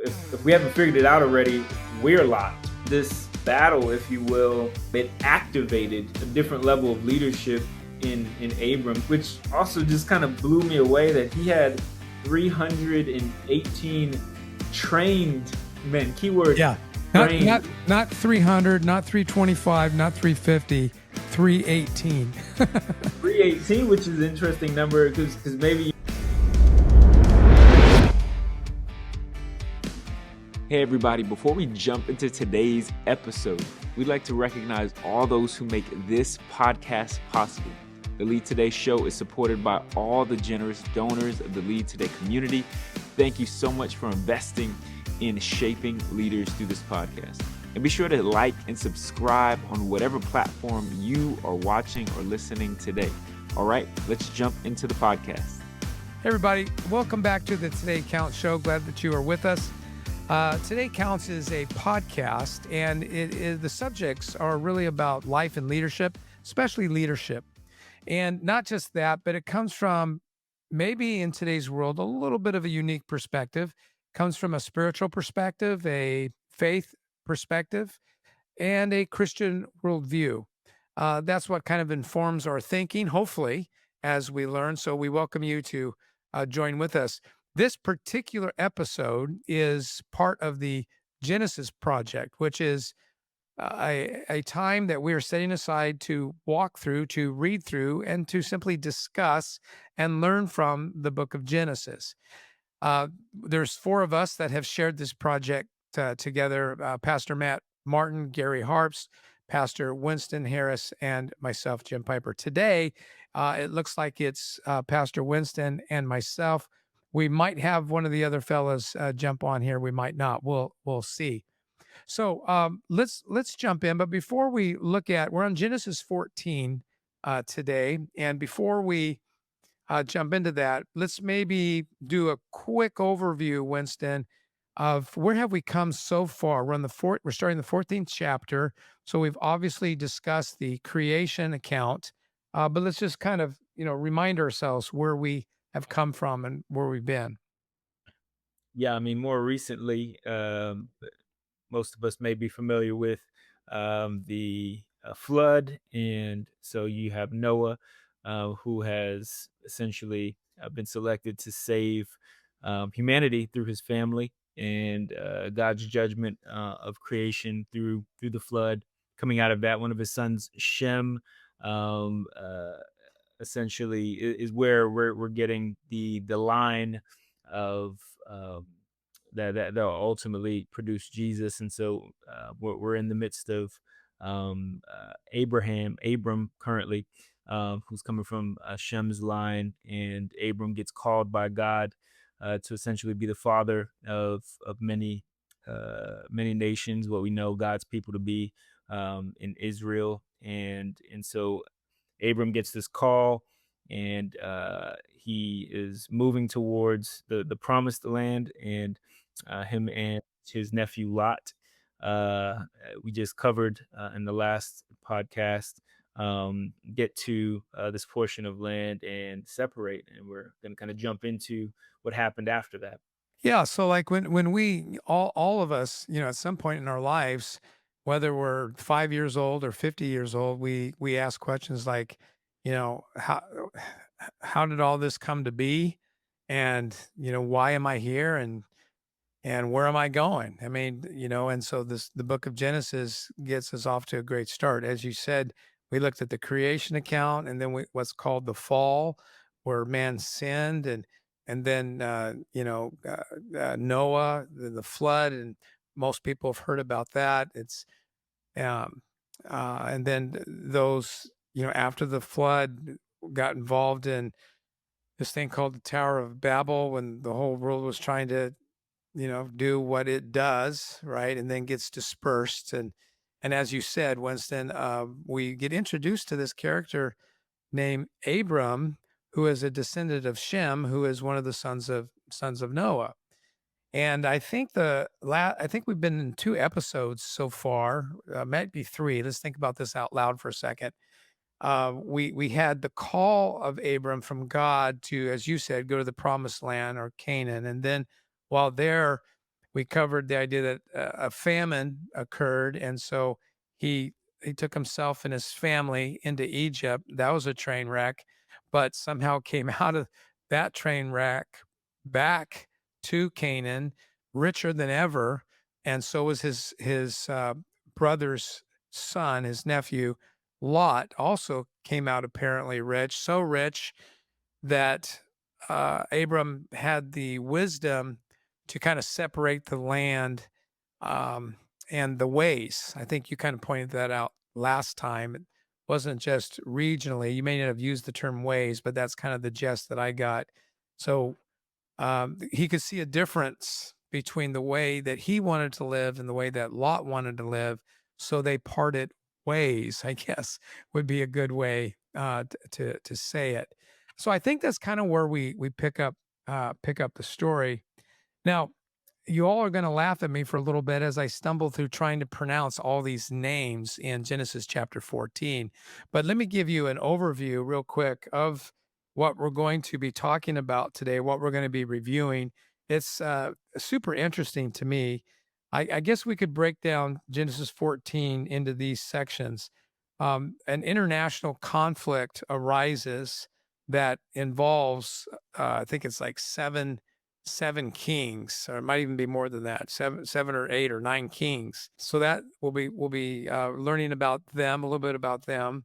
if we haven't figured it out already, we're locked. This battle, if you will, it activated a different level of leadership in Abram, which also just kind of blew me away that he had 318 trained men. Keyword Yeah. trained. Not 300, not 325, not 350, 318. 318, which is an interesting number because maybe. Hey everybody, before we jump into today's episode, we'd like to recognize all those who make this podcast possible. The Lead Today show is supported by all the generous donors of the Lead Today community. Thank you so much for investing in shaping leaders through this podcast. And be sure to like and subscribe on whatever platform you are watching or listening today. All right, let's jump into the podcast. Hey everybody, welcome back to the Today Counts show. Glad that you are with us. Today Counts is a podcast, and the subjects are really about life and leadership, especially leadership. And not just that, but it comes from maybe in today's world, a little bit of a unique perspective. Comes from a spiritual perspective, a faith perspective, and a Christian worldview. That's what kind of informs our thinking, hopefully, as we learn. So we welcome you to join with us. This particular episode is part of the Genesis Project, which is a time that we are setting aside to walk through, to read through, and to simply discuss and learn from the book of Genesis. There's four of us that have shared this project together, Pastor Matt Martin, Gary Harps, Pastor Winston Harris, and myself, Jim Piper. Today, it looks like it's Pastor Winston and myself. We might have one of the other fellas jump on here. We might not. We'll see. So let's jump in. But before we look at, we're on Genesis 14 today, and before we jump into that, let's maybe do a quick overview, Winston, of where have we come so far. We're starting the 14th chapter, so we've obviously discussed the creation account, but let's just kind of remind ourselves where we have come from and where we've been. Yeah, I mean, more recently, most of us may be familiar with the flood. And so you have Noah, who has essentially been selected to save humanity through his family, and God's judgment of creation through the flood. Coming out of that, one of his sons, Shem, um, uh, essentially is where we're getting the line of that ultimately produced Jesus. And so we're in the midst of Abram currently, who's coming from Shem's line, and Abram gets called by God to essentially be the father of many nations, what we know God's people to be in Israel. And so Abram gets this call, and he is moving towards the promised land, and him and his nephew Lot, we just covered in the last podcast, get to this portion of land and separate, and we're going to kind of jump into what happened after that. Yeah, so like when we all of us, at some point in our lives, whether we're 5 years old or 50 years old, we ask questions like, how did all this come to be? And, why am I here? And where am I going? I mean, and so the book of Genesis gets us off to a great start. As you said, we looked at the creation account, and then what's called the fall, where man sinned, and then Noah, the flood, and most people have heard about that. It's and then those after the flood got involved in this thing called the Tower of Babel, when the whole world was trying to do what it does, right? And then gets dispersed. And as you said, Winston, we get introduced to this character named Abram, who is a descendant of Shem, who is one of the sons of Noah. And I think I think we've been in 2 episodes so far, might be 3. Let's think about this out loud for a second. We had the call of Abram from God to, as you said, go to the promised land, or Canaan. And then while there, We covered the idea that a famine occurred, and so he he took himself and his family into Egypt. That was a train wreck, but somehow came out of that train wreck back to Canaan, richer than ever, and so was his brother's son, his nephew Lot, also came out apparently rich, so rich that Abram had the wisdom to kind of separate the land um, and the ways. I think you kind of pointed that out last time. It wasn't just regionally. You may not have used the term ways, but that's kind of the gist that I got. So he could see a difference between the way that he wanted to live and the way that Lot wanted to live. So they parted ways, I guess, would be a good way to say it. So I think that's kind of where we pick up the story. Now, you all are going to laugh at me for a little bit as I stumble through trying to pronounce all these names in Genesis chapter 14. But let me give you an overview, real quick, of what we're going to be talking about today, what we're going to be reviewing. It's super interesting to me. I guess we could break down Genesis 14 into these sections. An international conflict arises that involves, I think it's like seven kings, or it might even be more than that, seven or eight or nine kings. So that we'll be learning about them, a little bit about them,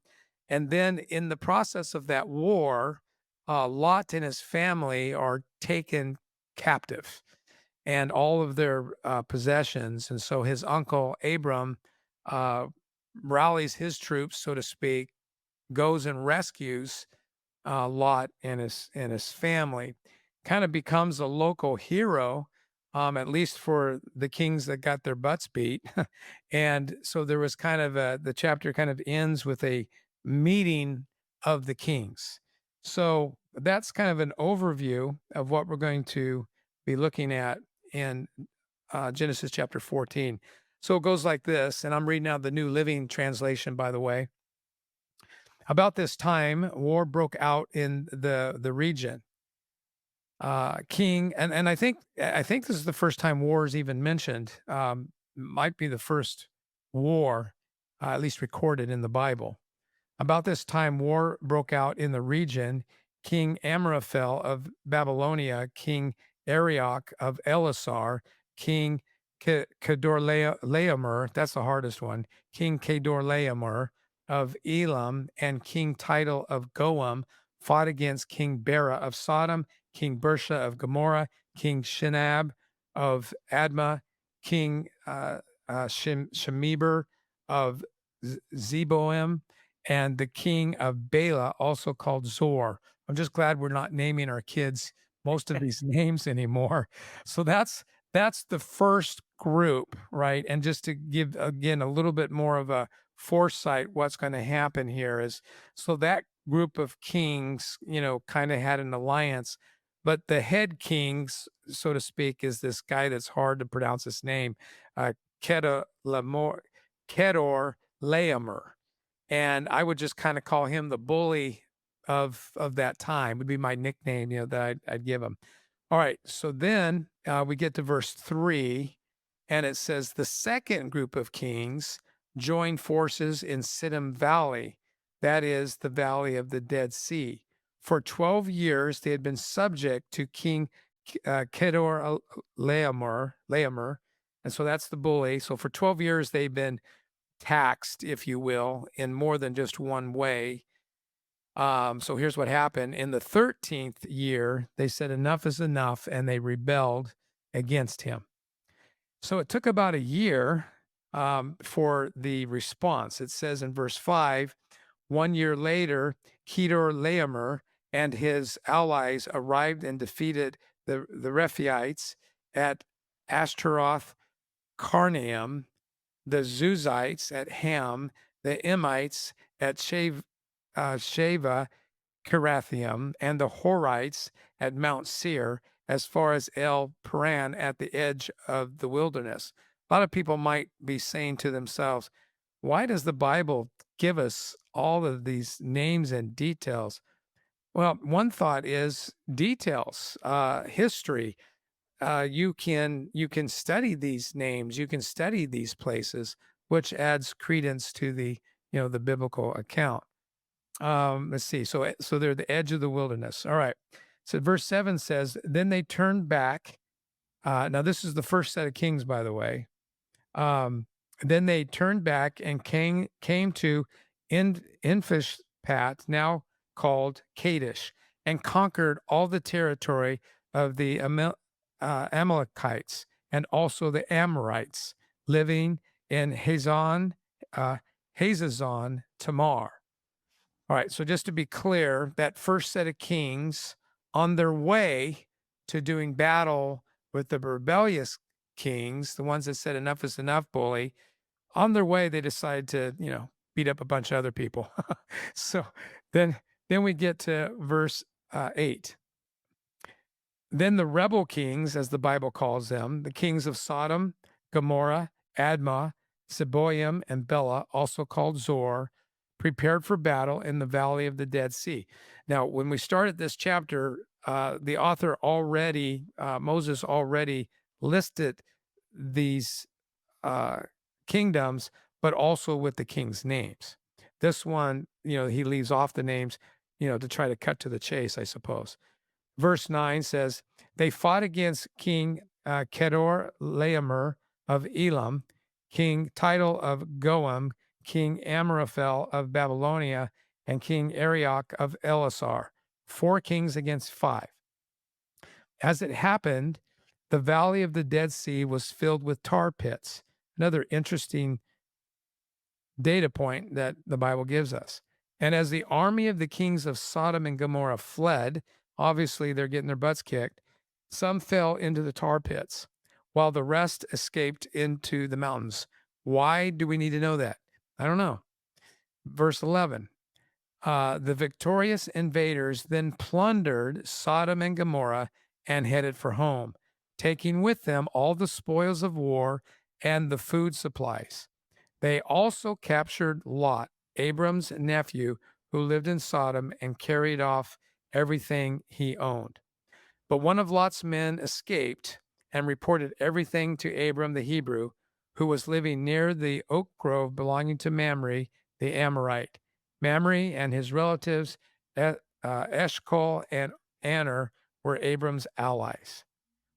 and then in the process of that war, Lot and his family are taken captive, and all of their possessions. And so his uncle Abram uh, rallies his troops, so to speak, goes and rescues Lot and his family, kind of becomes a local hero, at least for the kings that got their butts beat. And so there was kind of the chapter kind of ends with a meeting of the kings. So that's kind of an overview of what we're going to be looking at in Genesis chapter 14. So it goes like this, and I'm reading out the New Living Translation, by the way. About this time, war broke out in the region. King, and I think this is the first time war is even mentioned. Might be the first war, at least recorded in the Bible. About this time, war broke out in the region. King Amraphel of Babylonia, King Arioch of Elasar, King Kedorlaomer, that's the hardest one, King Kedorlaomer of Elam, and King Tidal of Goam fought against King Bera of Sodom, King Bersha of Gomorrah, King Shinab of Admah, King Shemeber of Zeboim, and the king of Bela, also called Zor. I'm just glad we're not naming our kids most of these names anymore. So that's the first group, right? And just to give again a little bit more of a foresight, what's going to happen here is so that group of kings, kind of had an alliance, but the head kings, so to speak, is this guy that's hard to pronounce his name, Kedor Laomer, and I would just kind of call him the bully of that time. Would be my nickname, that I'd give him. All right, so then we get to verse 3, and it says the second group of kings joined forces in Siddim Valley, that is the valley of the Dead Sea. For 12 years they had been subject to King Kedor Laomer, and so that's the bully. So for 12 years they've been taxed, if you will, in more than just one way. So here's what happened. In the 13th year, they said enough is enough, and they rebelled against him. So it took about a year for the response. It says in verse 5, 1 year later, Kedor Laomer and his allies arrived and defeated the Rephaites at Ashtaroth Karnaim, the Zuzites at Ham, the Emites at Sheva Kirathaim, and the Horites at Mount Seir, as far as El Paran at the edge of the wilderness. A lot of people might be saying to themselves, why does the Bible give us all of these names and details? Well, one thought is details, history. you can study these names, you can study these places, which adds credence to the biblical account. Let's see. So they're the edge of the wilderness. All right. So verse 7 says, then they turned back. Now this is the first set of kings, by the way. Um, then they turned back and came to Infishpat, now called Kadesh, and conquered all the territory of the Amalekites and also the Amorites living in uh, Hazazon Tamar. All right, so just to be clear, that first set of kings on their way to doing battle with the rebellious kings, the ones that said enough is enough, bully, on their way they decided to, beat up a bunch of other people. So then then we get to verse 8. Then the rebel kings, as the Bible calls them, the kings of Sodom, Gomorrah, Admah, Seboim, and Bela, also called Zor, prepared for battle in the valley of the Dead Sea. Now, when we started this chapter, the author already, Moses already listed these uh, kingdoms, but also with the king's names. This one, he leaves off the names, to try to cut to the chase, I suppose. Verse 9 says, they fought against King Kedor Laomer of Elam, King Tidal of Goam, King Amraphel of Babylonia, and King Arioch of Elasar. 4 kings against 5. As it happened, the valley of the Dead Sea was filled with tar pits. Another interesting data point that the Bible gives us. And as the army of the kings of Sodom and Gomorrah fled, obviously they're getting their butts kicked, some fell into the tar pits, while the rest escaped into the mountains. Why do we need to know that? I don't know. Verse 11. The victorious invaders then plundered Sodom and Gomorrah and headed for home, taking with them all the spoils of war and the food supplies. They also captured Lot, Abram's nephew, who lived in Sodom, and carried off everything he owned. But one of Lot's men escaped and reported everything to Abram the Hebrew, who was living near the oak grove belonging to Mamre the Amorite. Mamre and his relatives, Eshcol and Aner, were Abram's allies.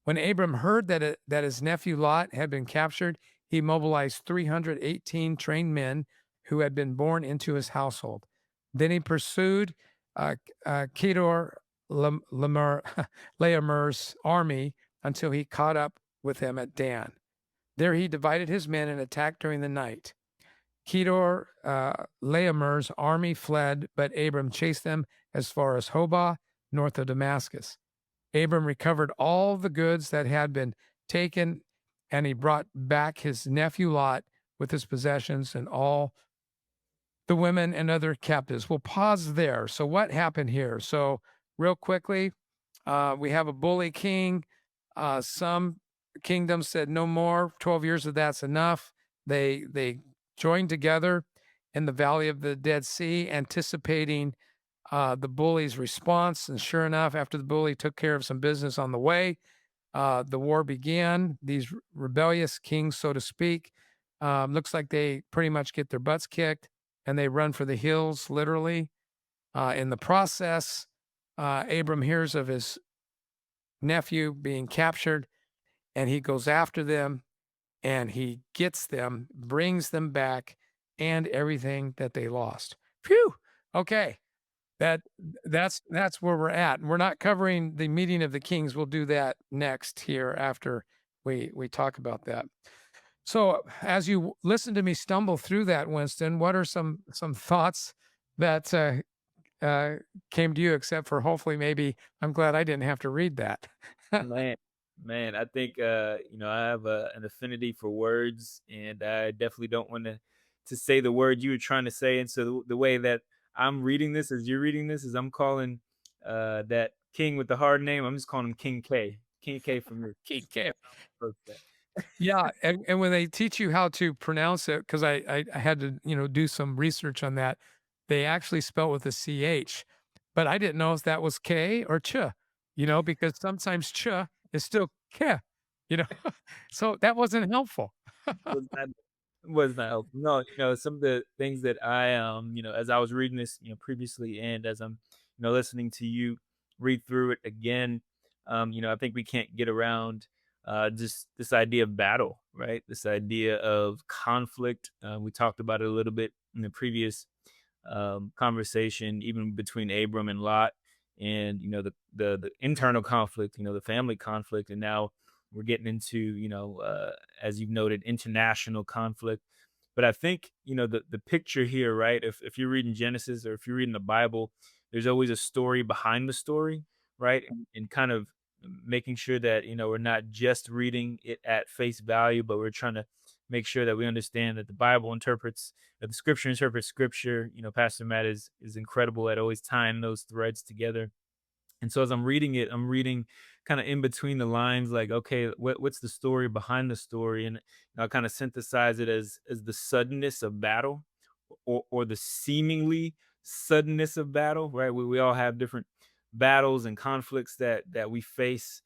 When Abram heard that his nephew Lot had been captured, he mobilized 318 trained men who had been born into his household. Then he pursued Kedor Laomer's army until he caught up with him at Dan. There he divided his men and attacked during the night. Kedor Laomer's army fled, but Abram chased them as far as Hobah, north of Damascus. Abram recovered all the goods that had been taken, and he brought back his nephew Lot with his possessions and all the women and other captives. We'll pause there. So, what happened here? So, real quickly, we have a bully king. Some kingdoms said no more. 12 years of that's enough. They joined together in the valley of the Dead Sea, anticipating the bully's response. And sure enough, after the bully took care of some business on the way, the war began. These rebellious kings, so to speak, looks like they pretty much get their butts kicked and they run for the hills, literally. In the process, Abram hears of his nephew being captured, and he goes after them, and he gets them, brings them back, and everything that they lost. Phew. Okay. That's where we're at. And we're not covering the meeting of the kings. We'll do that next here after we talk about that. So as you listen to me stumble through that, Winston, what are some thoughts that came to you? Except for hopefully, maybe I'm glad I didn't have to read that. Man, man, I think I have an affinity for words, and I definitely don't want to say the word you were trying to say. And so the way that I'm reading this, as you're reading this, is I'm calling that king with the hard name. I'm just calling him King K. King K from your King Cam. birthday. Yeah, and when they teach you how to pronounce it, because I had to do some research on that, they actually spell it with a ch, but I didn't know if that was k or ch, because sometimes ch is still Yeah, you know, so that wasn't helpful. Was not was not helpful. No, some of the things that I as I was reading this, previously, and as I'm, listening to you read through it again, I think we can't get around just this idea of battle, right? This idea of conflict. We talked about it a little bit in the previous conversation, even between Abram and Lot, and the internal conflict, the family conflict, and now we're getting into as you've noted, international conflict. But I think the picture here, right? If you're reading Genesis or if you're reading the Bible, there's always a story behind the story, right? And kind of making sure that we're not just reading it at face value, but we're trying to make sure that we understand that the Bible interprets that the scripture interprets scripture. Pastor Matt is incredible at always tying those threads together. And so as I'm reading it, I'm reading kind of in between the lines, like, okay, what's the story behind the story? And I kind of synthesize it as the suddenness of battle, or the seemingly suddenness of battle, right? We all have different battles and conflicts that we face.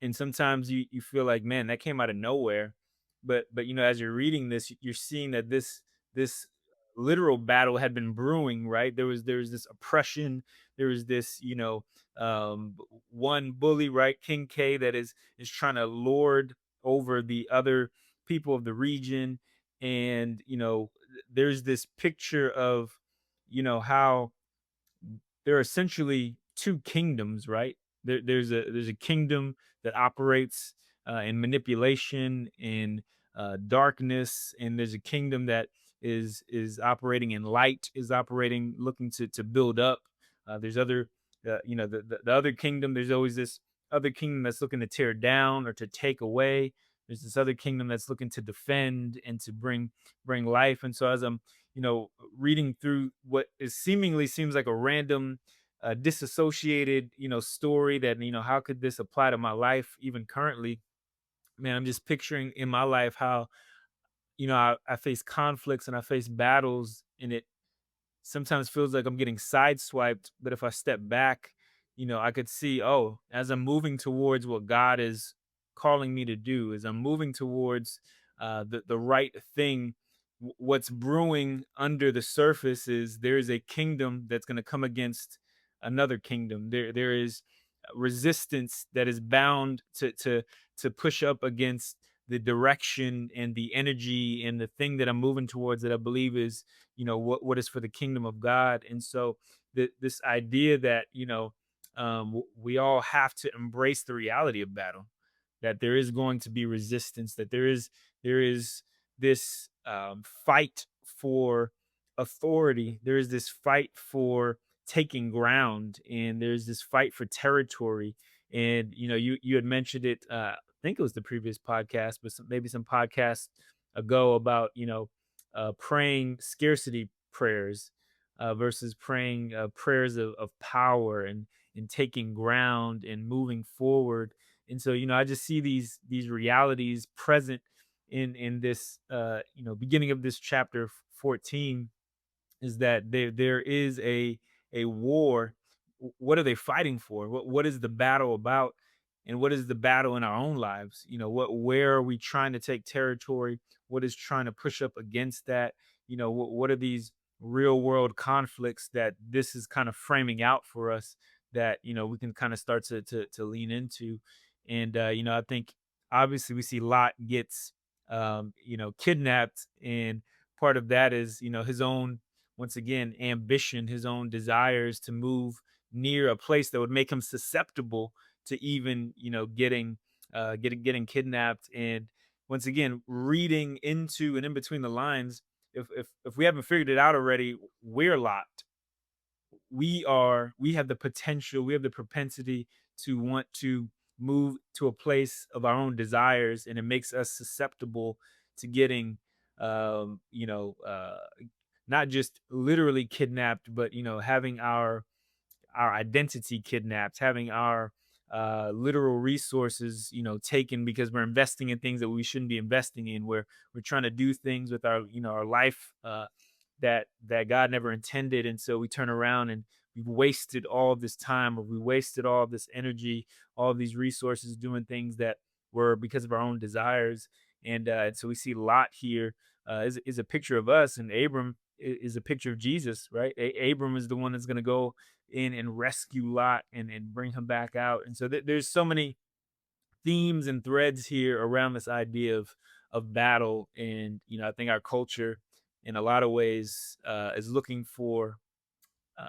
And sometimes you feel like, man, that came out of nowhere. But as you're reading this, you're seeing that this literal battle had been brewing, right? There was this oppression, there was this, one bully, right, King K, that is trying to lord over the other people of the region. And there's this picture of how there are essentially two kingdoms, right? There's a kingdom that operates in manipulation, in darkness, and there's a kingdom that is operating in light, is operating looking to build up. There's other, the other kingdom. There's always this other kingdom that's looking to tear down or to take away. There's this other kingdom that's looking to defend and to bring life. And so as I'm reading through what is seemingly seems like a random, disassociated, story, that how could this apply to my life even currently? Man, I'm just picturing in my life how I face conflicts and I face battles, and it sometimes feels like I'm getting sideswiped. But if I step back, I could see, oh, as I'm moving towards what God is calling me to do, as I'm moving towards the right thing, what's brewing under the surface is there is a kingdom that's going to come against another kingdom. There is resistance that is bound to push up against the direction and the energy and the thing that I'm moving towards, that I believe is what is for the kingdom of God. And so this idea that we all have to embrace the reality of battle, that there is going to be resistance, that there is this fight for authority, there is this fight for taking ground, and there's this fight for territory. And you had mentioned it, I think it was the previous podcast, but maybe some podcasts ago, about praying scarcity prayers versus praying prayers of power and taking ground and moving forward. And so I just see these realities present in this beginning of this chapter 14, is that there is a war. What are they fighting for? What is the battle about? And what is the battle in our own lives? Where are we trying to take territory? What is trying to push up against that? What are these real world conflicts that this is kind of framing out for us, that we can kind of start to lean into. And I think obviously we see Lot gets kidnapped, and part of that is his own, once again, ambition, his own desires to move near a place that would make him susceptible to even getting kidnapped. And once again, reading into and in between the lines, if we haven't figured it out already, we're locked. We have the potential, we have the propensity to want to move to a place of our own desires, and it makes us susceptible to getting um you know uh not just literally kidnapped, but having our identity kidnapped, having our literal resources, taken, because we're investing in things that we shouldn't be investing in. Where we're trying to do things with our life that God never intended, and so we turn around and we've wasted all of this time, or we wasted all of this energy, all of these resources doing things that were because of our own desires. And so we see Lot here is a picture of us, and Abram is a picture of Jesus, right? Abram is the one that's going to go in and rescue Lot and bring him back out. And so there's so many themes and threads here around this idea of battle. And I think our culture in a lot of ways is looking for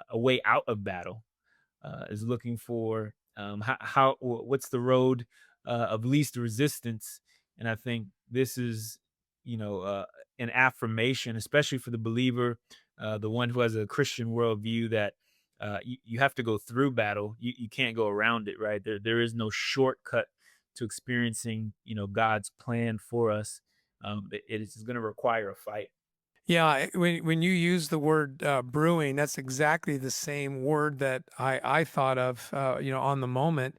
a way out of battle, is looking for what's the road of least resistance. And I think this is you know uh, an affirmation, especially for the believer, the one who has a Christian worldview, that you have to go through battle. You can't go around it, right? There is no shortcut to experiencing God's plan for us. It is going to require a fight. Yeah, when you use the word brewing, that's exactly the same word that I thought of, on the moment.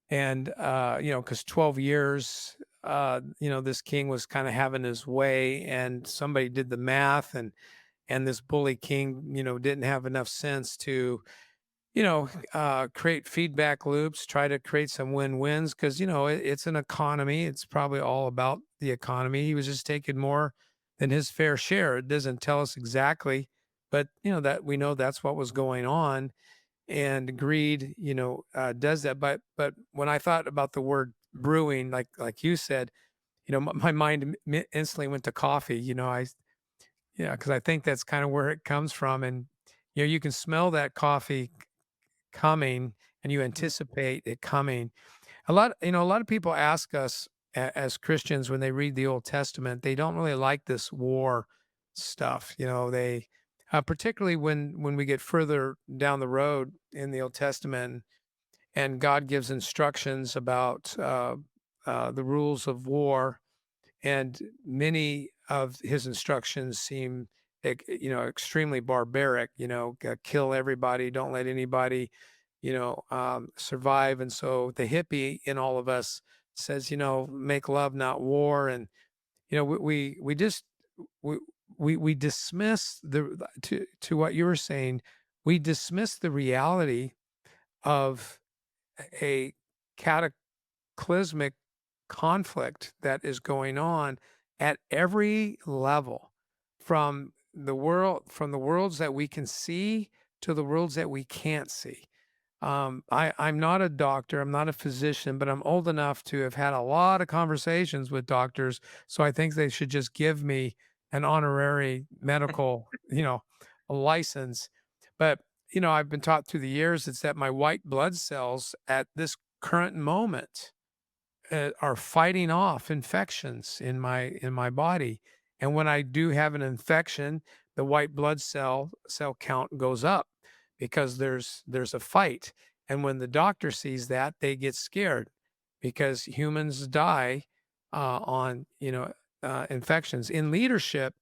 And because 12 years, this king was kind of having his way, and somebody did the math, and this bully king, didn't have enough sense to create feedback loops, try to create some win-wins because, it's an economy. It's probably all about the economy. He was just taking more than his fair share. It doesn't tell us exactly, but that we know that's what was going on. And greed, does that. But when I thought about the word brewing, like you said, my mind instantly went to coffee. Yeah, because I think that's kind of where it comes from. And you can smell that coffee coming, and you anticipate it coming. A lot of people ask us as Christians when they read the Old Testament, they don't really like this war stuff. They particularly when we get further down the road in the Old Testament, and God gives instructions about the rules of war, and many of his instructions seem extremely barbaric. Kill everybody, don't let anybody survive. And so the hippie in all of us says, make love, not war. And we just we we dismiss to what you were saying, we dismiss the reality of a cataclysmic conflict that is going on at every level, from the worlds that we can see to the worlds that we can't see. I'm not a doctor, I'm not a physician, but I'm old enough to have had a lot of conversations with doctors. So I think they should just give me an honorary medical, license. But, I've been taught through the years it's that my white blood cells at this current moment are fighting off infections in my body. And when I do have an infection, the white blood cell count goes up because there's a fight. And when the doctor sees that, they get scared because humans die on infections. In leadership,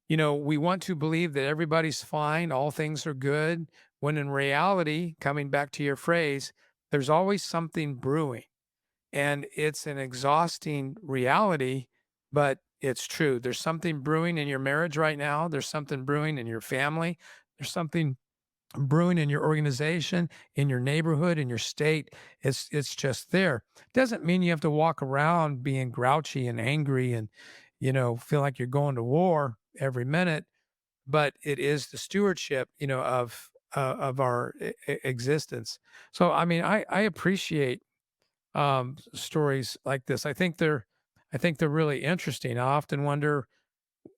we want to believe that everybody's fine, all things are good, when in reality, coming back to your phrase, there's always something brewing, and it's an exhausting reality, but it's true. There's something brewing in your marriage right now. There's something brewing in your family. There's something brewing in your organization, in your neighborhood, in your state. It's just there. Doesn't mean you have to walk around being grouchy and angry and feel like you're going to war every minute, but it is the stewardship, of our existence. So I mean, I appreciate stories like this. I think they're really interesting. I often wonder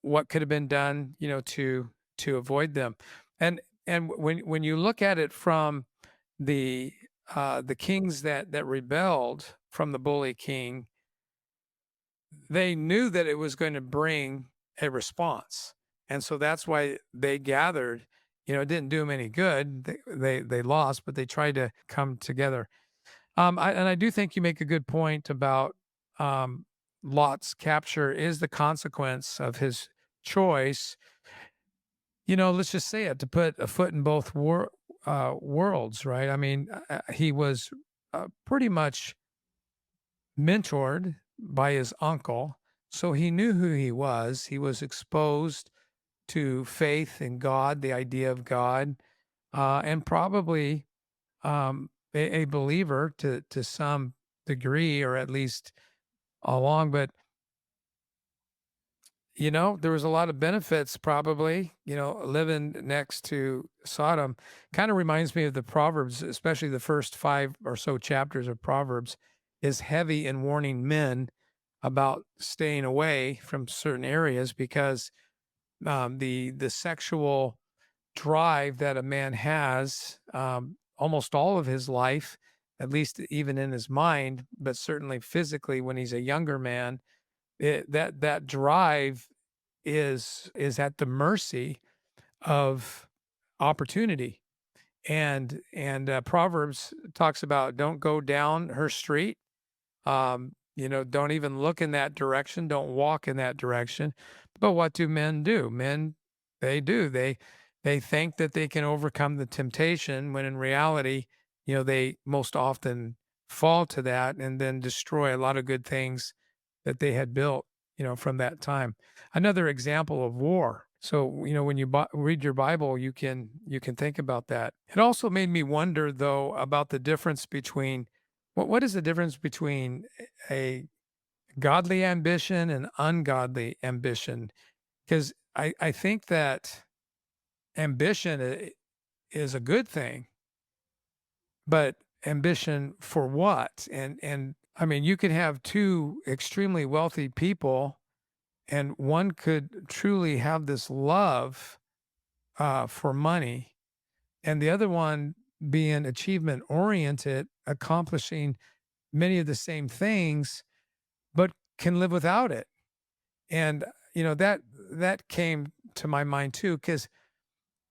what could have been done, to avoid them. And when you look at it from the kings that rebelled from the bully king, they knew that it was going to bring a response, and so that's why they gathered. It didn't do them any good. They lost, but they tried to come together. And I do think you make a good point about Lot's capture is the consequence of his choice. Let's just say it, to put a foot in both worlds, right? I mean, he was pretty much mentored by his uncle, so he knew who he was. He was exposed to faith in God, the idea of God, and probably a believer to some degree, or at least along. But there was a lot of benefits probably, living next to Sodom. Kind of reminds me of the Proverbs, especially the first 5 or so chapters of Proverbs is heavy in warning men about staying away from certain areas because the sexual drive that a man has almost all of his life, at least even in his mind, but certainly physically when he's a younger man, that drive is at the mercy of opportunity. And Proverbs talks about don't go down her street. Don't even look in that direction, don't walk in that direction. But what do men do? Men, they do. They think that they can overcome the temptation when in reality, they most often fall to that and then destroy a lot of good things that they had built, from that time. Another example of war. So, when you read your Bible, you can think about that. It also made me wonder though about the difference between what is the difference between a godly ambition and ungodly ambition? Because I think that ambition is a good thing, but ambition for what? And I mean, you could have two extremely wealthy people, and one could truly have this love for money, and the other one being achievement oriented, accomplishing many of the same things, but can live without it. And that came to my mind too, because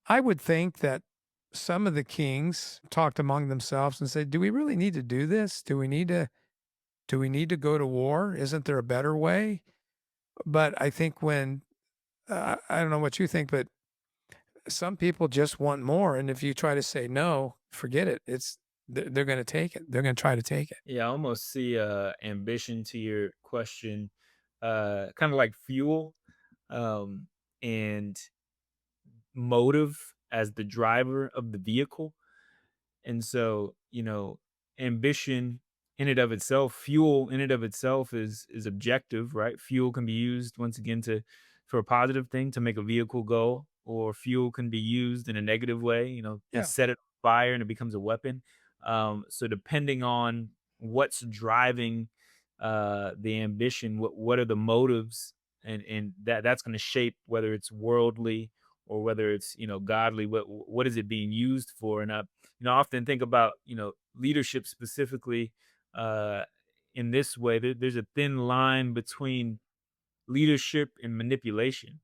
I would think that some of the kings talked among themselves and said, "Do we really need to do this? Do we need to go to war? Isn't there a better way?" But I think when I don't know what you think, but some people just want more, and if you try to say no, forget it. They're going to take it. They're going to try to take it. Yeah, I almost see ambition to your question, kind of like fuel, um, and motive as the driver of the vehicle. And so, ambition in and of itself, fuel in and of itself is objective, right? Fuel can be used once again to for a positive thing to make a vehicle go, or fuel can be used in a negative way, to Yeah. set it on fire and it becomes a weapon. So depending on what's driving the ambition, what are the motives, and that's going to shape whether it's worldly or whether it's godly. What is it being used for? And I often think about leadership specifically uh, in this way. There's a thin line between leadership and manipulation.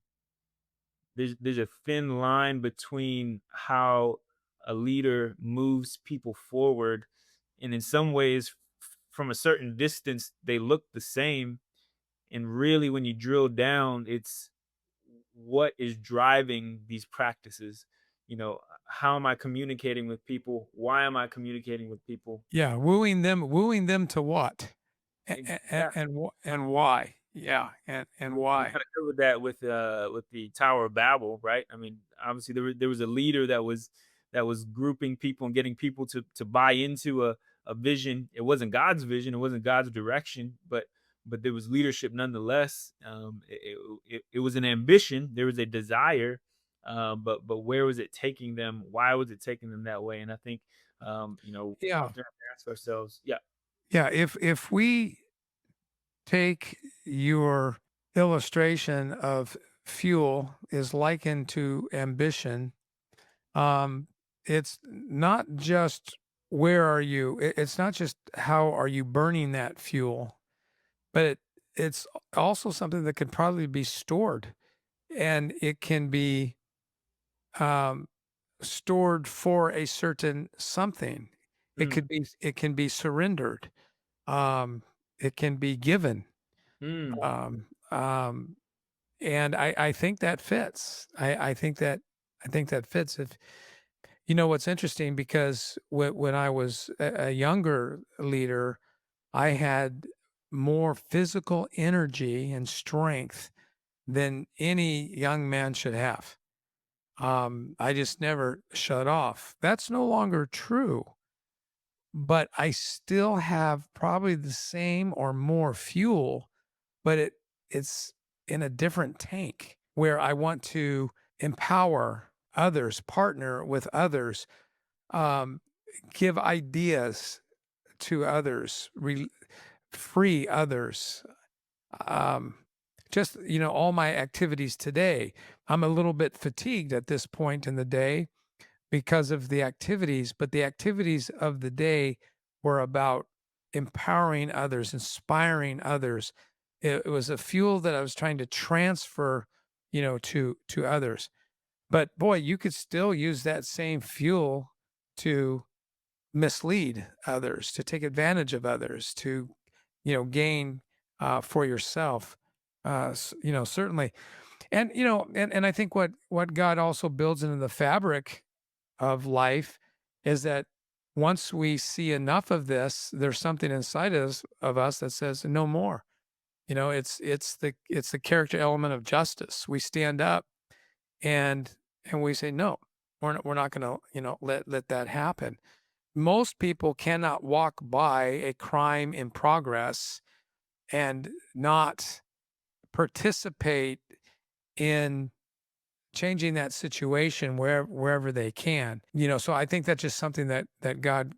There's a thin line between how a leader moves people forward, and in some ways, from a certain distance, they look the same. And really, when you drill down, it's what is driving these practices. How am I communicating with people? Why am I communicating with people? Yeah, wooing them to what? Exactly. And why? Yeah, and We why? kind of covered that with the Tower of Babel, right? I mean, obviously there was a leader that was grouping people and getting people to buy into a vision. It wasn't God's vision, it wasn't God's direction, but there was leadership nonetheless. It was an ambition, there was a desire, but where was it taking them? Why was it taking them that way? And I think Yeah, often have to ask ourselves, yeah. yeah. If we take your illustration of fuel is likened to ambition, um, it's not just where are you. It's not just how are you burning that fuel, but it's also something that can probably be stored, and it can be um, stored for a certain something. Mm, It can be surrendered. Um, it can be given. mm, Um, um, and I think that fits. I think that fits. If what's interesting, because when I was a younger leader, I had more physical energy and strength than any young man should have. I just never shut off. That's no longer true. but I still have probably the same or more fuel, but it's in a different tank where I want to empower others, partner with others, um, give ideas to others, free others. Um, just, all my activities today. I'm a little bit fatigued at this point in the day because of the activities, but the activities of the day were about empowering others, inspiring others. It was a fuel that I was trying to transfer, to others. But boy, you could still use that same fuel to mislead others, to take advantage of others, to, gain for yourself. Certainly. And and I think what God also builds into the fabric of life is that once we see enough of this, there's something inside of us that says no more. It's the character element of justice. We stand up and we say no. We're not going to let that happen. Most people cannot walk by a crime in progress and not participate in changing that situation wherever they can. So I think that's just something that God,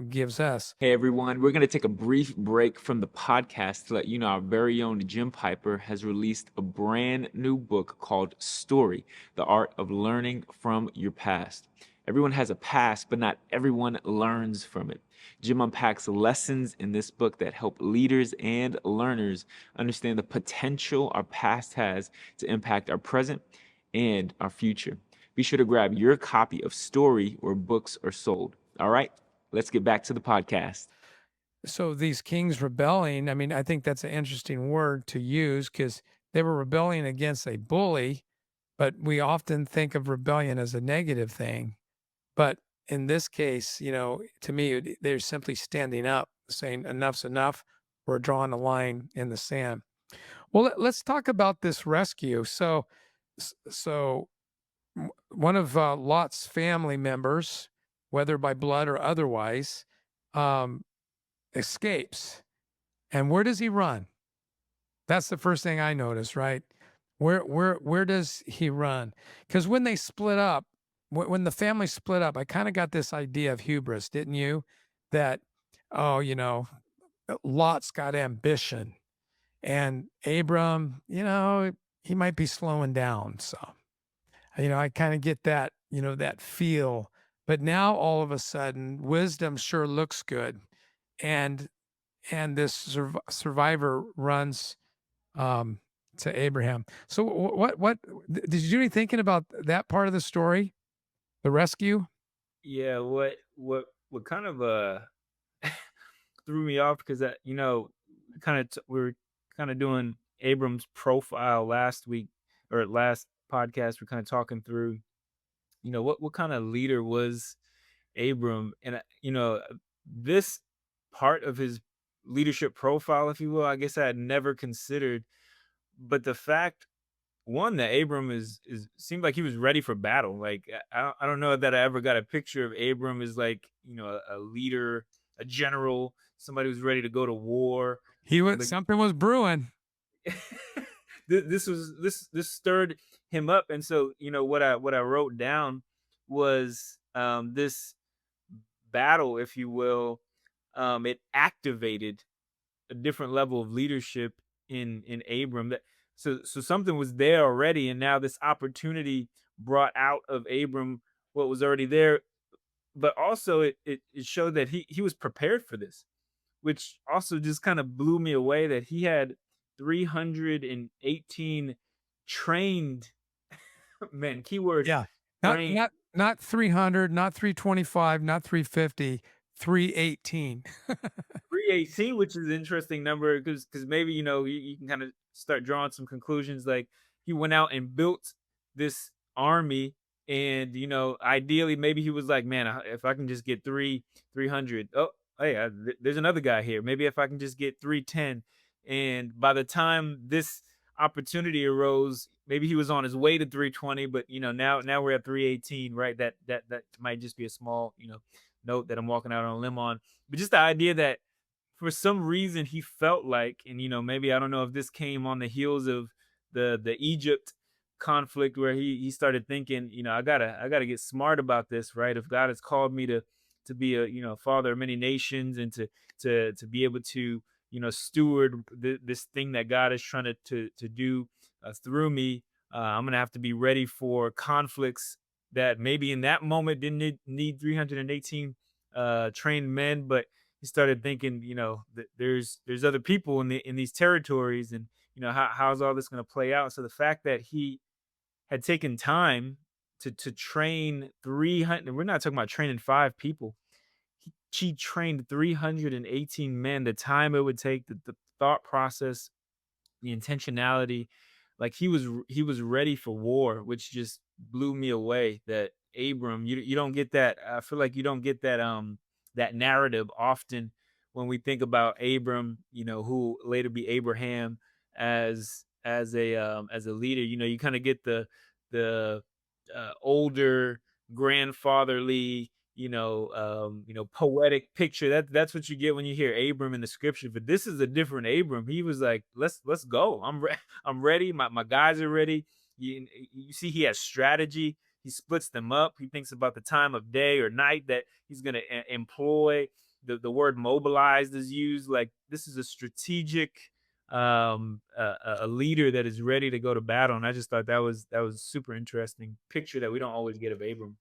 gives us. Hey everyone, we're going to take a brief break from the podcast to let you know our very own Jim Piper has released a brand new book called Story, The Art of Learning from Your Past. Everyone has a past, but not everyone learns from it. Jim unpacks lessons in this book that help leaders and learners understand the potential our past has to impact our present and our future. Be sure to grab your copy of Story where books are sold. All right? Let's get back to the podcast. So these kings rebelling, I mean, I think that's an interesting word to use because they were rebelling against a bully, but we often think of rebellion as a negative thing. But in this case, to me, they're simply standing up, saying enough's enough. We're drawing a line in the sand. Well, let's talk about this rescue. So one of Lot's family members, whether by blood or otherwise, um, escapes. And where does he run? That's the first thing I noticed, right? Where does he run? Because when they split up, when the family split up, I kind of got this idea of hubris, didn't you? That, oh, Lot's got ambition, and Abram, he might be slowing down. So, I kind of get that, that feel. But now all of a sudden, wisdom sure looks good, and this survivor runs to Abraham. So did you do any thinking about that part of the story, the rescue? Yeah, what kind of threw me off because that kind of we were kind of doing Abram's profile last week or last podcast. We're kind of talking through, what kind of leader was Abram, and this part of his leadership profile, if you will, I guess I had never considered. But the fact, one, that Abram is seemed like he was ready for battle. Like I don't know that I ever got a picture of Abram as like a leader, a general, somebody who's ready to go to war. He was Like something was brewing. this stirred him up, and so what I wrote down was this battle, if you will. It activated a different level of leadership in Abram. So something was there already, and now this opportunity brought out of Abram what was already there. But also it showed that he was prepared for this, which also just kind of blew me away that he had 318 trained men. Keyword Yeah. Not trained. not not 300, not 325, not 350, 318. 318, which is an interesting number because maybe you can kind of start drawing some conclusions. Like he went out and built this army, and ideally maybe he was like, man, if I can just get 300. Oh, hey, there's another guy here. Maybe if I can just get 310, and by the time this opportunity arose, maybe he was on his way to 320. But now we're at 318, right? That might just be a note that I'm walking out on a limb on. But just the idea that for some reason he felt like, and maybe I don't know if this came on the heels of the Egypt conflict where he started thinking, I gotta get smart about this, right? If God has called me to be a father of many nations, and to be able to steward this thing that God is trying to do through me, I'm gonna have to be ready for conflicts that maybe in that moment didn't need 318 trained men, but he started thinking, that there's other people in these territories, and how's all this going to play out. So the fact that he had taken time to train 300, we're not talking about training 5 people. She trained 318 men. The time it would take, the thought process, the intentionality, like he was ready for war, which just blew me away. That Abram, you don't get that. I feel like you don't get that narrative often when we think about Abram, who later be Abraham, as a leader. You kind of get the older grandfatherly, poetic picture. That's what you get when you hear Abram in the scripture. But this is a different Abram. He was like, let's go. I'm ready. My guys are ready. You see, he has strategy. He splits them up. He thinks about the time of day or night that he's going to employ. The word mobilized is used. Like, this is a strategic, a leader that is ready to go to battle. And I just thought that was super interesting picture that we don't always get of Abram.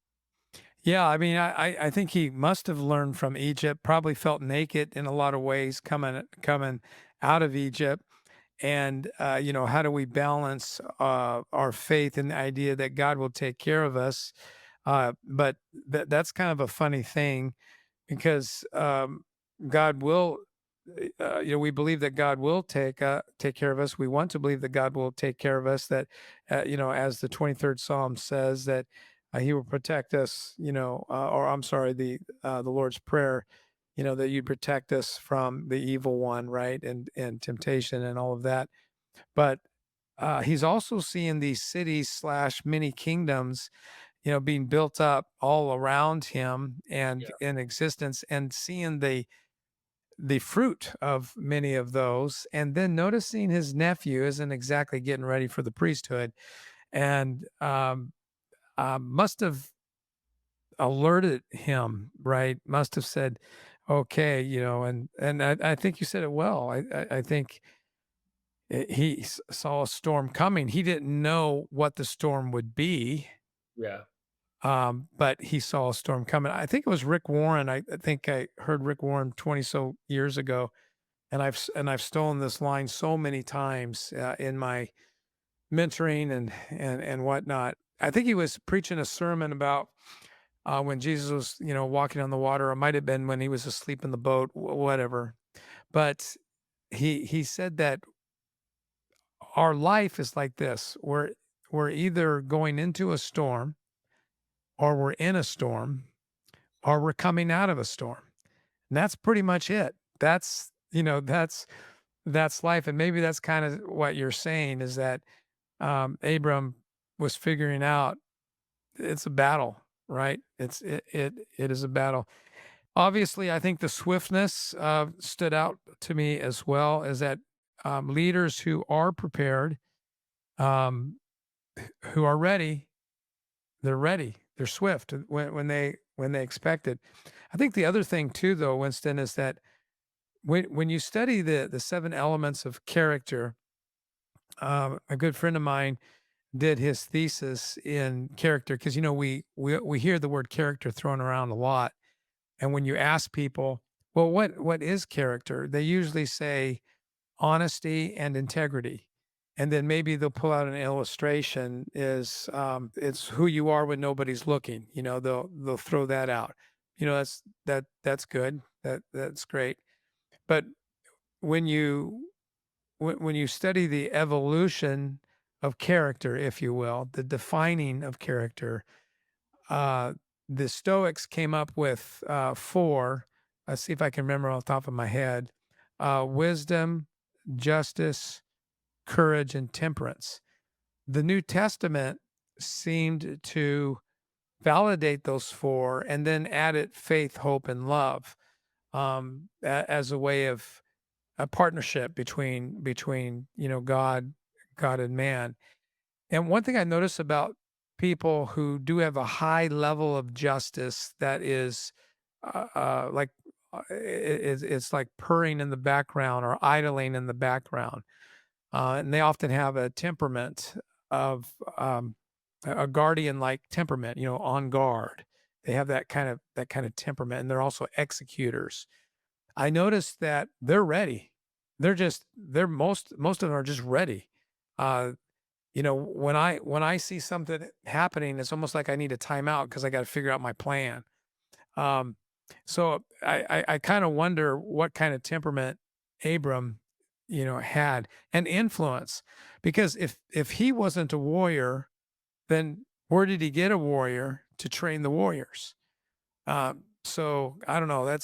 Yeah, I mean, I think he must have learned from Egypt. Probably felt naked in a lot of ways coming out of Egypt. And how do we balance our faith in the idea that God will take care of us? But that's kind of a funny thing because God will. We believe that God will take care of us. We want to believe that God will take care of us. That as the 23rd Psalm says, that He will protect us. Or I'm sorry, the Lord's Prayer. That you protect us from the evil one, right, and temptation and all of that. But He's also seeing these cities slash mini kingdoms, being built up all around him and Yeah. in existence, and seeing the fruit of many of those, and then noticing his nephew isn't exactly getting ready for the priesthood, and must have alerted him, right? Must have said, "Okay," and I think you said it well. I think he saw a storm coming. He didn't know what the storm would be, Yeah. but he saw a storm coming. I think it was Rick Warren. I think I heard Rick Warren 20 so years ago, and I've stolen this line so many times in my mentoring and whatnot. I think he was preaching a sermon about when Jesus was, walking on the water. It might have been when he was asleep in the boat, whatever. But he said that our life is like this. We're either going into a storm, or we're in a storm, or we're coming out of a storm. And that's pretty much it. That's life. And maybe that's kind of what you're saying is that Abram was figuring out it's a battle, right? It is a battle. Obviously, I think the swiftness stood out to me as well, is that leaders who are prepared, um, who are ready, they're ready. They're swift when they expect it. I think the other thing too, though, Winston, is that when you study the 7 elements of character, a good friend of mine did his thesis in character because we hear the word character thrown around a lot, and when you ask people, well, what is character? They usually say honesty and integrity, and then maybe they'll pull out an illustration is it's who you are when nobody's looking. They'll throw that out. That's good. That's great. But when you study the evolution of character, if you will, the defining of character, uh, the Stoics came up with 4. Let's see if I can remember off the top of my head: wisdom, justice, courage, and temperance. The New Testament seemed to validate those four, and then added faith, hope, and love as a way of a partnership between God and man. And one thing I notice about people who do have a high level of justice that is like it's like purring in the background or idling in the background, and they often have a temperament of a guardian like temperament, on guard. They have that kind of temperament, and they're also executors. I noticed that they're ready. Most of them are just ready. Uh, when I see something happening, it's almost like I need a timeout because I got to figure out my plan. Um, so I kind of wonder what kind of temperament Abram, had and influence, because if he wasn't a warrior, then where did he get a warrior to train the warriors? So I don't know.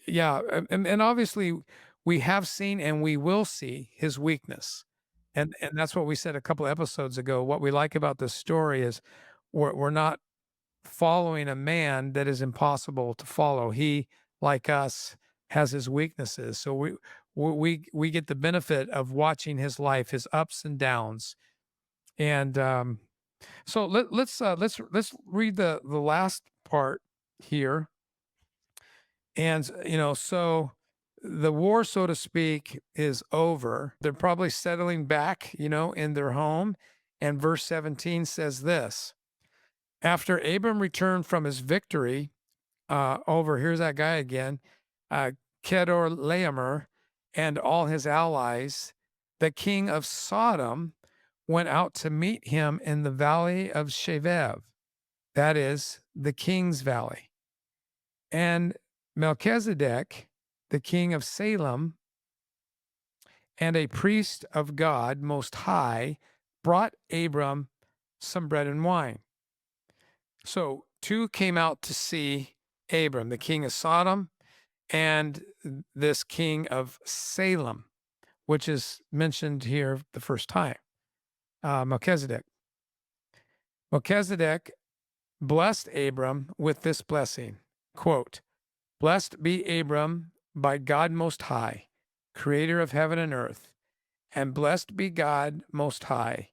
Yeah, and obviously we have seen and we will see his weakness, and that's what we said a couple episodes ago. What we like about this story is we're not following a man that is impossible to follow. He, like us, has his weaknesses. So we get the benefit of watching his life, his ups and downs. And so let's read the last part here. And so the war, so to speak, is over. They're probably settling back, in their home. And verse 17 says this: After Abram returned from his victory here's that guy again, uh, Kedorlaomer and all his allies, the king of Sodom went out to meet him in the valley of Shevev, that is, the king's valley. And Melchizedek, the king of Salem, and a priest of God Most High, brought Abram some bread and wine. So two came out to see Abram, the king of Sodom, and this king of Salem, which is mentioned here the first time, Melchizedek. Melchizedek blessed Abram with this blessing, quote, "Blessed be Abram by God Most High, creator of heaven and earth, and blessed be God Most High,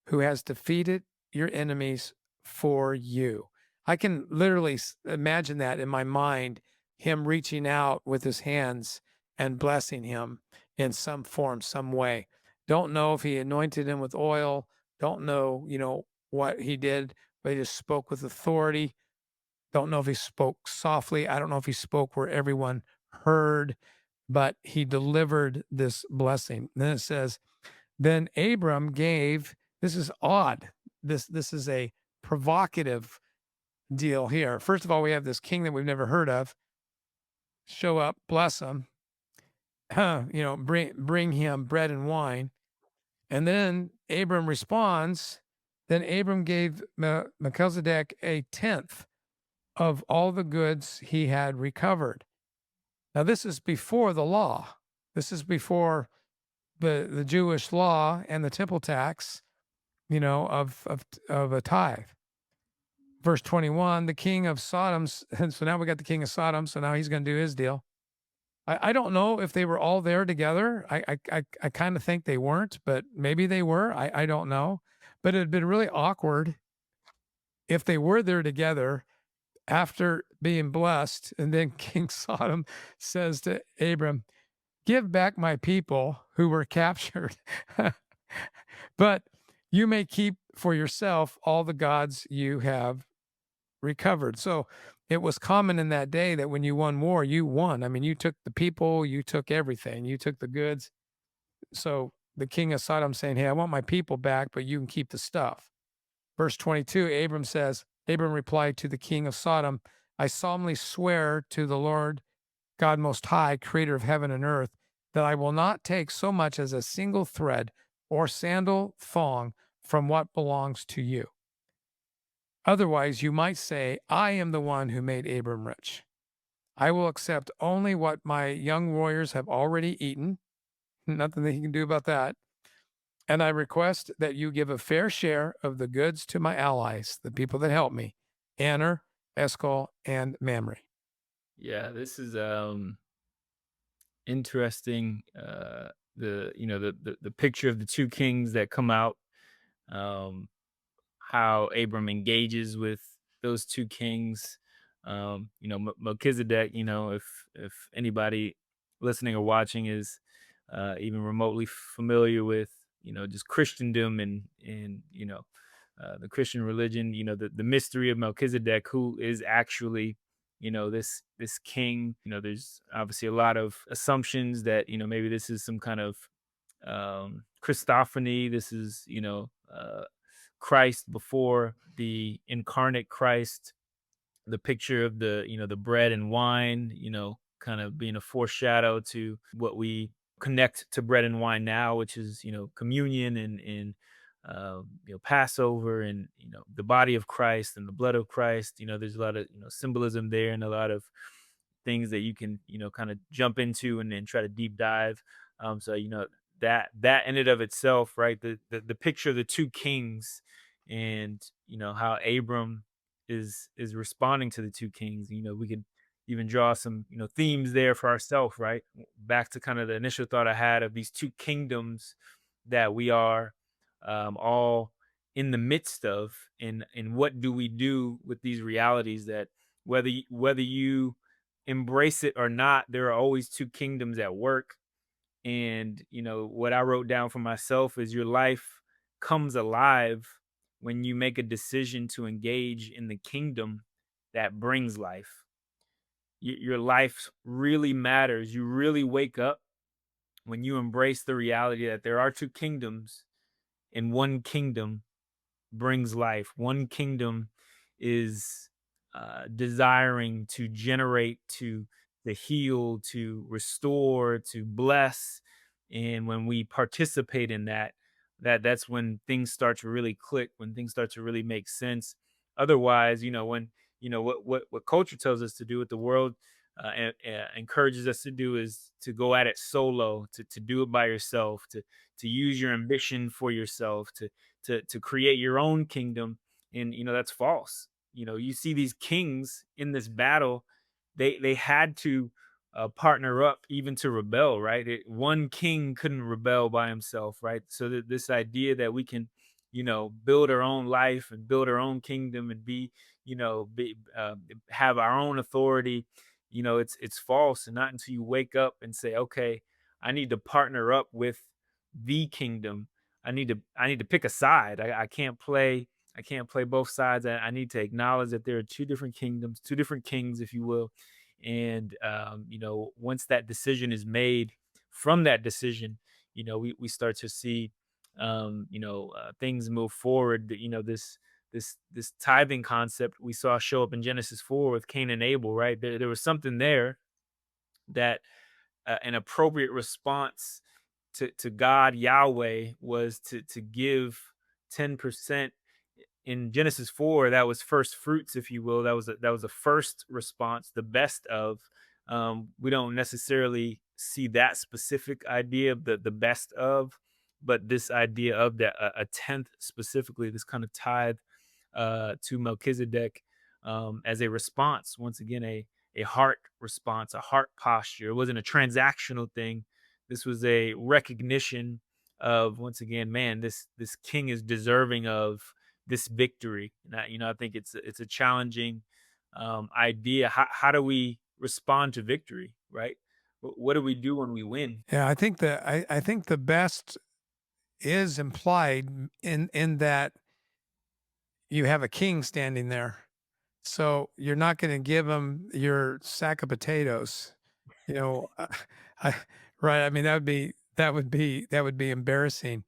who has defeated your enemies for you." I can literally imagine that in my mind, him reaching out with his hands and blessing him in some form, some way. Don't know if he anointed him with oil, don't know, what he did, but he just spoke with authority. Don't know if he spoke softly. I don't know if he spoke where everyone heard, but he delivered this blessing. Then it says, then Abram gave, this is odd. This is a provocative deal here. First of all, we have this king that we've never heard of show up, bless him, bring him bread and wine. And then Abram responds, then Abram gave Melchizedek a tenth of all the goods he had recovered. Now, this is before the law. This is before the Jewish law and the temple tax, of a tithe. Verse 21, the king of Sodom. And so now we got the king of Sodom. So now he's going to do his deal. I don't know if they were all there together. I kind of think they weren't, but maybe they were. I don't know. But it'd been really awkward if they were there together after being blessed. And then King Sodom says to Abram, give back my people who were captured, but you may keep for yourself all the gods you have recovered. So it was common in that day that when you won war, you won. I mean, you took the people, you took everything, you took the goods. So the king of Sodom saying, hey, I want my people back, but you can keep the stuff. Verse 22, Abram replied to the king of Sodom, I solemnly swear to the Lord God Most High, creator of heaven and earth, that I will not take so much as a single thread or sandal thong from what belongs to you. Otherwise, you might say, I am the one who made Abram rich. I will accept only what my young warriors have already eaten. Nothing that he can do about that. And I request that you give a fair share of the goods to my allies, the people that help me, Aner, Eshcol, and Mamre. Yeah, this is interesting. The you know the picture of the two kings that come out. Um, how Abram engages with those two kings. Melchizedek. If anybody listening or watching is even remotely familiar with just Christendom and the Christian religion, the mystery of Melchizedek, who is actually this king. There's obviously a lot of assumptions that maybe this is some kind of Christophany. This is Christ before the incarnate Christ, the picture of the bread and wine, kind of being a foreshadow to what we connect to bread and wine now, which is communion and Passover and the body of Christ and the blood of Christ. There's a lot of symbolism there and a lot of things that you can kind of jump into and then try to deep dive. So that in and of itself, right? The picture of the two kings and how Abram is responding to the two kings. We could even draw some themes there for ourselves, right? Back to kind of the initial thought I had of these two kingdoms that we are all in the midst of, and what do we do with these realities that whether you embrace it or not, there are always two kingdoms at work. And what I wrote down for myself is your life comes alive when you make a decision to engage in the kingdom that brings life. Your life really matters. You really wake up when you embrace the reality that there are two kingdoms, and one kingdom brings life. One kingdom is desiring to generate, to heal, to restore, to bless. And when we participate in that, that's when things start to really click, when things start to really make sense. Otherwise, when what culture tells us to do, what the world encourages us to do is to go at it solo, to do it by yourself, to use your ambition for yourself, to create your own kingdom. And that's false. You see these kings in this battle, they had to partner up even to rebel, right? One king couldn't rebel by himself, right? So that this idea that we can build our own life and build our own kingdom and have our own authority, it's false. And not until you wake up and say, okay, I need to partner up with the kingdom. I need to pick a side. I can't play both sides. I need to acknowledge that there are two different kingdoms, two different kings, if you will. And once that decision is made, from that decision, we start to see things move forward. This tithing concept we saw show up in Genesis 4 with Cain and Abel, right? There was something there that an appropriate response to God Yahweh was to give 10%. In Genesis 4, that was first fruits, if you will. That was a first response, the best of. We don't necessarily see that specific idea of the best of, but this idea of that a tenth specifically, this kind of tithe to Melchizedek, as a response. Once again, a heart response, a heart posture. It wasn't a transactional thing. This was a recognition of, once again, man, this king is deserving of this victory. And I think it's a challenging idea. How do we respond to victory, right? What do we do when we win? Yeah, I think the best is implied in that you have a king standing there. So you're not going to give him your sack of potatoes, you know. I, right? I mean, that would be embarrassing.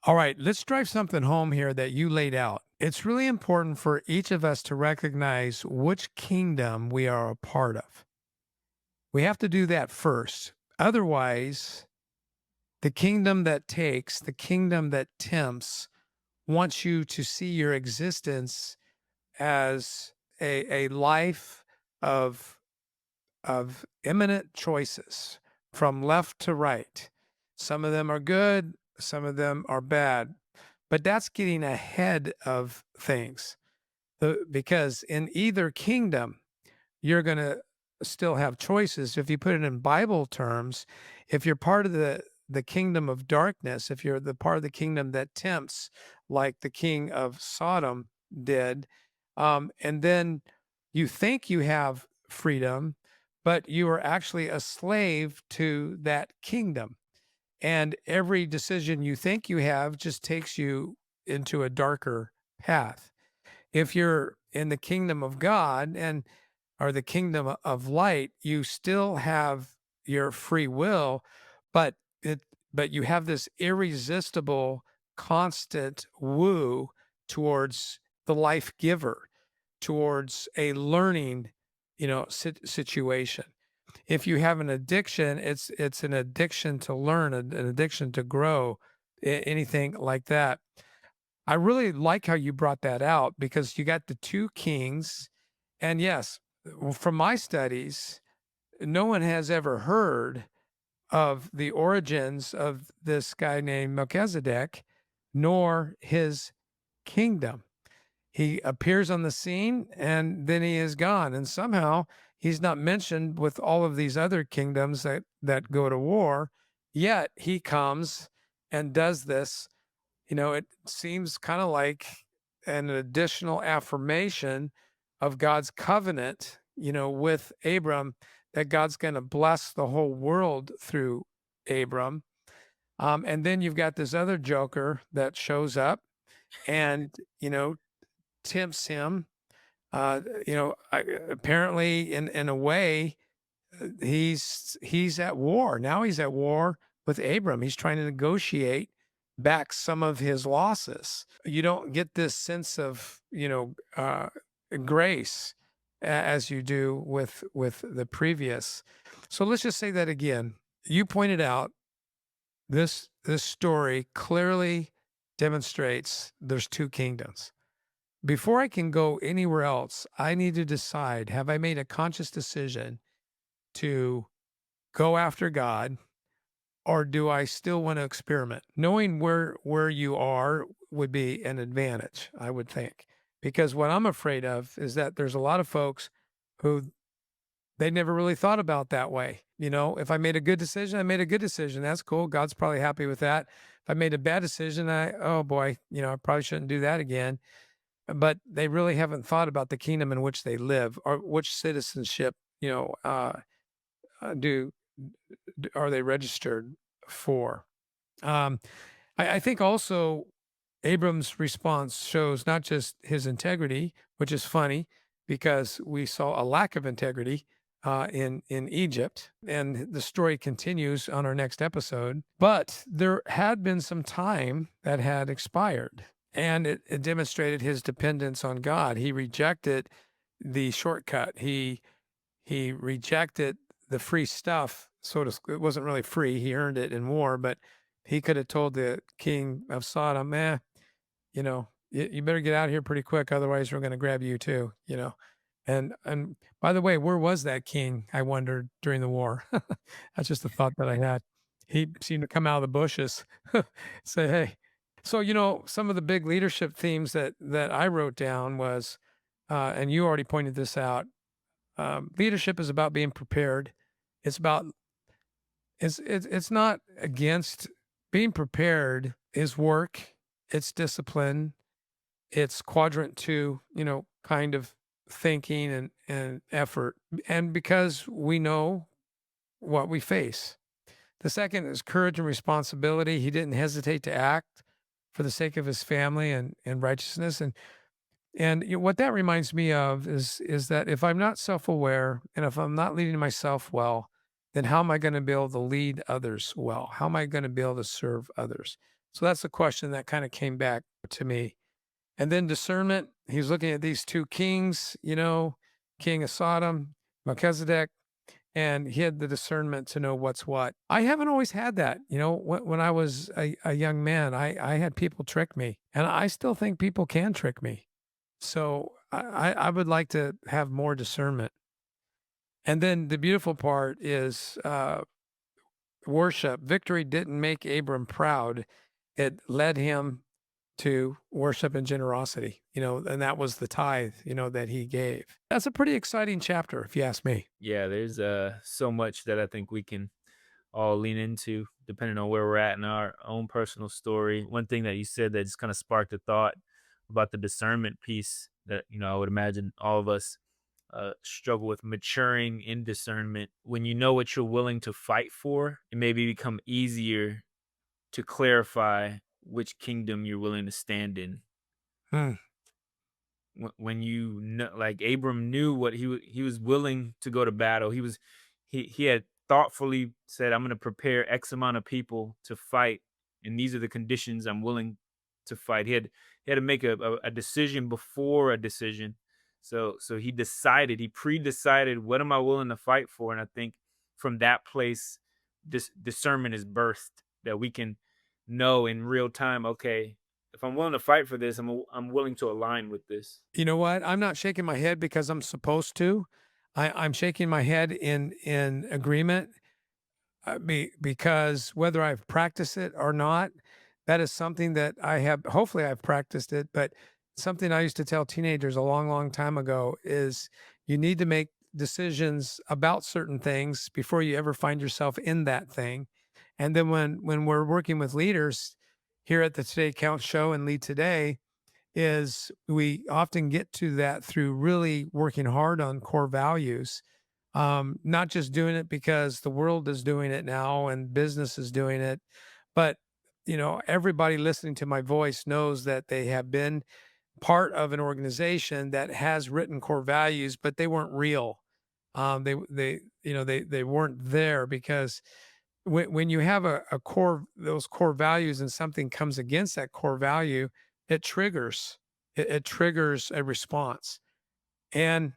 All right, let's drive something home here that you laid out. It's really important for each of us to recognize which kingdom we are a part of. We have to do that first. Otherwise, the kingdom that takes, the kingdom that tempts, wants you to see your existence as a life of imminent choices from left to right. Some of them are good, some of them are bad, but that's getting ahead of things. Because in either kingdom, you're going to still have choices. If you put it in Bible terms, if you're part of the kingdom of darkness, if you're the part of the kingdom that tempts, like the king of Sodom did, and then you think you have freedom, but you are actually a slave to that kingdom. And every decision you think you have just takes you into a darker path. If you're in the kingdom of God and or the kingdom of light, you still have your free will, but it but you have this irresistible constant woo towards the life giver, towards a learning, situation. If you have an addiction, it's an addiction to learn, an addiction to grow, anything like that. I really like how you brought that out because you got the two kings. And yes, from my studies, no one has ever heard of the origins of this guy named Melchizedek, nor his kingdom. He appears on the scene and then he is gone. And somehow he's not mentioned with all of these other kingdoms that go to war. Yet he comes and does this. It seems kind of like an additional affirmation of God's covenant, with Abram, that God's going to bless the whole world through Abram. And then you've got this other joker that shows up and, tempts him. Apparently, in a way, he's at war. Now he's at war with Abram. He's trying to negotiate back some of his losses. You don't get this sense of, grace as you do with the previous. So let's just say that again. You pointed out this story clearly demonstrates there's two kingdoms. Before I can go anywhere else, I need to decide, have I made a conscious decision to go after God, or do I still want to experiment? Knowing where you are would be an advantage, I would think. Because what I'm afraid of is that there's a lot of folks who they never really thought about that way. If I made a good decision, I made a good decision. That's cool. God's probably happy with that. If I made a bad decision, oh boy, I probably shouldn't do that again. But they really haven't thought about the kingdom in which they live or which citizenship, do are they registered for? Um, I think also Abram's response shows not just his integrity, which is funny because we saw a lack of integrity in Egypt, and the story continues on our next episode. But there had been some time that had expired, and it demonstrated his dependence on God. He rejected the shortcut. He rejected the free stuff. It wasn't really free. He earned it in war, but he could have told the king of Sodom, you better get out of here pretty quick, otherwise we're going to grab you too. And by the way, where was that king? I wondered during the war. That's just a thought that I had. He seemed to come out of the bushes, say, hey. So some of the big leadership themes that I wrote down was, and you already pointed this out. Leadership is about being prepared. It's about it's not against being prepared. Is work. It's discipline. It's quadrant 2. Kind of thinking and effort. And because we know what we face. The second is courage and responsibility. He didn't hesitate to act for the sake of his family and righteousness. And what that reminds me of is that if I'm not self-aware and if I'm not leading myself well, then how am I going to be able to lead others well? How am I going to be able to serve others? So that's the question that kind of came back to me. And then discernment, he's looking at these two kings, king of Sodom, Melchizedek, and he had the discernment to know what's what. I haven't always had that. When I was a young man, I had people trick me, and I still think people can trick me. So I would like to have more discernment. And then the beautiful part is worship. Victory didn't make Abram proud. It led him to worship and generosity, and that was the tithe, that he gave. That's a pretty exciting chapter, if you ask me. Yeah, there's so much that I think we can all lean into depending on where we're at in our own personal story. One thing that you said that just kind of sparked a thought about the discernment piece that, I would imagine all of us struggle with maturing in discernment. When you know what you're willing to fight for, it maybe become easier to clarify which kingdom you're willing to stand in. Hmm. When you know, like Abram knew what he was willing to go to battle. He had thoughtfully said, "I'm going to prepare X amount of people to fight, and these are the conditions I'm willing to fight." He had to make a decision before a decision. So he decided, he pre-decided, what am I willing to fight for? And I think from that place, this discernment is birthed, that we can know in real time. Okay, if I'm willing to fight for this, I'm willing to align with this. You know what? I'm not shaking my head because I'm supposed to. I'm shaking my head in agreement, because whether I've practiced it or not, that is something that I have. Hopefully, I've practiced it, but something I used to tell teenagers a long, long time ago is you need to make decisions about certain things before you ever find yourself in that thing. And then when we're working with leaders here at the Today Count Show and Lead Today, is we often get to that through really working hard on core values, not just doing it because the world is doing it now and business is doing it, but everybody listening to my voice knows that they have been part of an organization that has written core values, but they weren't real. They weren't there because when you have a core, those core values, and something comes against that core value, it triggers it triggers a response. And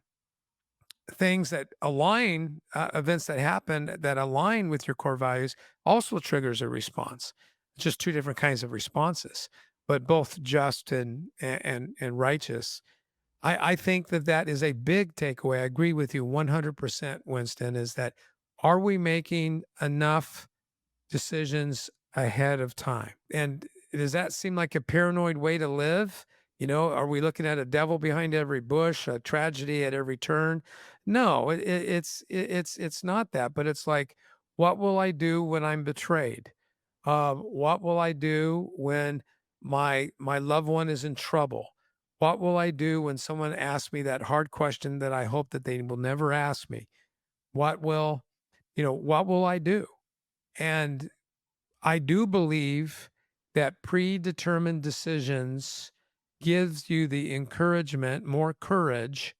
things that align, events that happen that align with your core values, also triggers a response. It's just two different kinds of responses, but both just and righteous. I think that is a big takeaway. I agree with you 100%, Winston. Is that, are we making enough decisions ahead of time? And does that seem like a paranoid way to live? Are we looking at a devil behind every bush, a tragedy at every turn? No, it's not that. But it's like, what will I do when I'm betrayed? What will I do when my loved one is in trouble? What will I do when someone asks me that hard question that I hope that they will never ask me? What will I do? And I do believe that predetermined decisions gives you the encouragement, more courage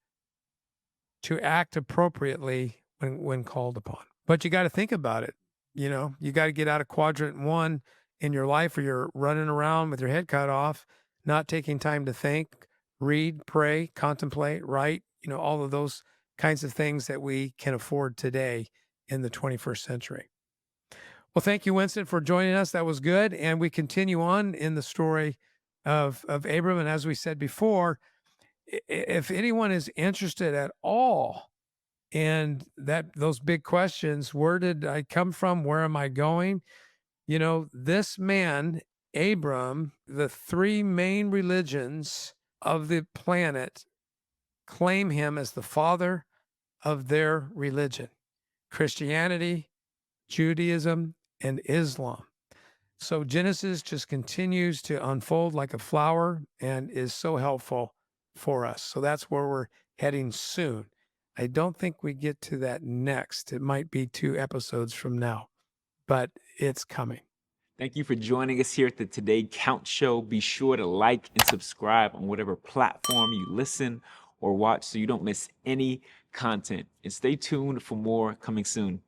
to act appropriately when called upon. But you got to think about it. You got to get out of quadrant one in your life, or you're running around with your head cut off, not taking time to think, read, pray, contemplate, write, all of those kinds of things that we can afford today in the 21st century. Well, thank you, Winston, for joining us. That was good. And we continue on in the story of Abram. And as we said before, if anyone is interested at all in those big questions, where did I come from? Where am I going? This man, Abram, the three main religions of the planet claim him as the father of their religion: Christianity, Judaism, and Islam. So Genesis just continues to unfold like a flower and is so helpful for us. So that's where we're heading soon. I don't think we get to that next. It might be 2 episodes from now, but it's coming. Thank you for joining us here at the Today Count Show. Be sure to like and subscribe on whatever platform you listen or watch so you don't miss any content. And stay tuned for more coming soon.